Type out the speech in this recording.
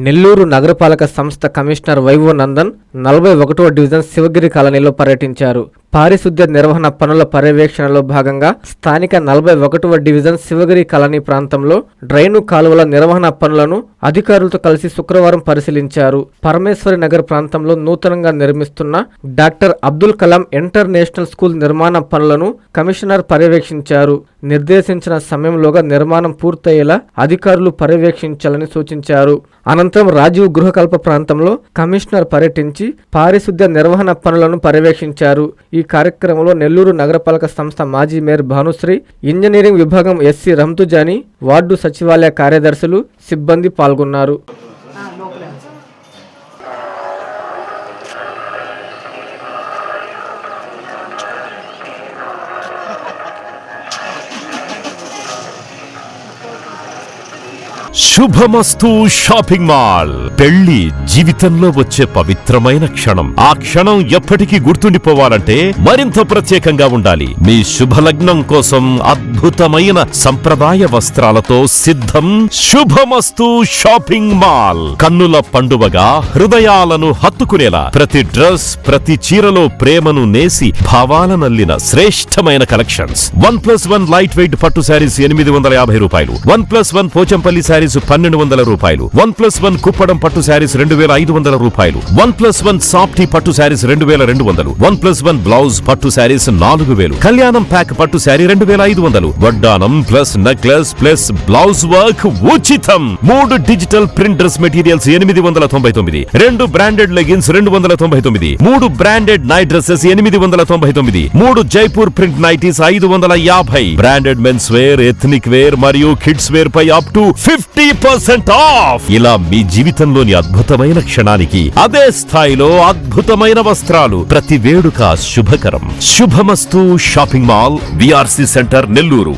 నెల్లూరు నగరపాలక సంస్థ commissioner Y V Nandan 41వ డివిజన్ శివగిరి కాలనీలో పర్యటించారు. పారిశుద్ధ్య నిర్వహణ పనుల పర్యవేక్షణలో భాగంగా స్థానిక 41వ డివిజన్ శివగిరి కాలనీ ప్రాంతంలో డ్రైను కాలువల నిర్వహణ పనులను అధికారులతో కలిసి శుక్రవారం పరిశీలించారు. పరమేశ్వరి నగర్ ప్రాంతంలో నూతనంగా నిర్మిస్తున్న doctor Abdul Kalam international school నిర్మాణ పనులను కమిషనర్ పర్యవేక్షించారు. నిర్దేశించిన సమయంలోగా నిర్మాణం పూర్తయ్యేలా అధికారులు పర్యవేక్షించాలని సూచించారు. అనంతరం రాజీవ్ గృహకల్ప ప్రాంతంలో కమిషనర్ పర్యటించి పారిశుద్ధ్య నిర్వహణ పనులను పర్యవేక్షించారు. ఈ కార్యక్రమంలో నెల్లూరు నగరపాలక సంస్థ మాజీ మేయర్ భానుశ్రీ, ఇంజనీరింగ్ విభాగం ఎస్సీ రంతుజాని, వార్డు సచివాలయ కార్యదర్శులు, సిబ్బంది పాల్గొన్నారు. శుభమస్తు షాపింగ్ మాల్. పెళ్లి జీవితంలో వచ్చే పవిత్రమైన క్షణం. ఆ క్షణం ఎప్పటికీ గుర్తుండిపోవాలంటే మరింత ప్రత్యేకంగా ఉండాలి. మీ శుభలగ్నం కోసం అద్భుతమైన సంప్రదాయ వస్త్రాలతో సిద్ధం శుభమస్తు షాపింగ్ మాల్. కన్నుల పండువగా హృదయాలను హత్తుకునేలా ప్రతి డ్రెస్, ప్రతి చీరలో ప్రేమను నేసి భావాలనల్లిన శ్రేష్టమైన కలెక్షన్స్. 1+1 లైట్ వెయిట్ పట్టు శారీస్ 850 రూపాయలు, 1+1 పోచంపల్లి శారీస్ 1200 రూపాయలు, 1+1 కుప్పడం పట్టు శారీస్ 2500 రూపాయలు, 1+1 సాఫ్టీ పట్టు శారీస్ 2200, 1+1 బ్లౌజ్ పట్టు శారీస్ 4000, కళ్యాణం ప్యాక్ పట్టు శారీ 2500, వడ్డానం plus necklace plus blouse work ఉచితం. 3 digital print dress materials 899, 2 branded leggings 299, 3 branded night dresses 899, 3 Jaipur print nighties 550, branded men's wear, ethnic wear మరియు కిడ్స్ వేర్ పై అప్ టు 50% ఆఫ్. ఇలా మీ జీవితంలోని అద్భుతమైన క్షణానికి అదే స్థాయిలో అద్భుతమైన వస్త్రాలు. ప్రతి వేడుక శుభకరం. శుభమస్తు shopping mall, VRC centre, Nellore.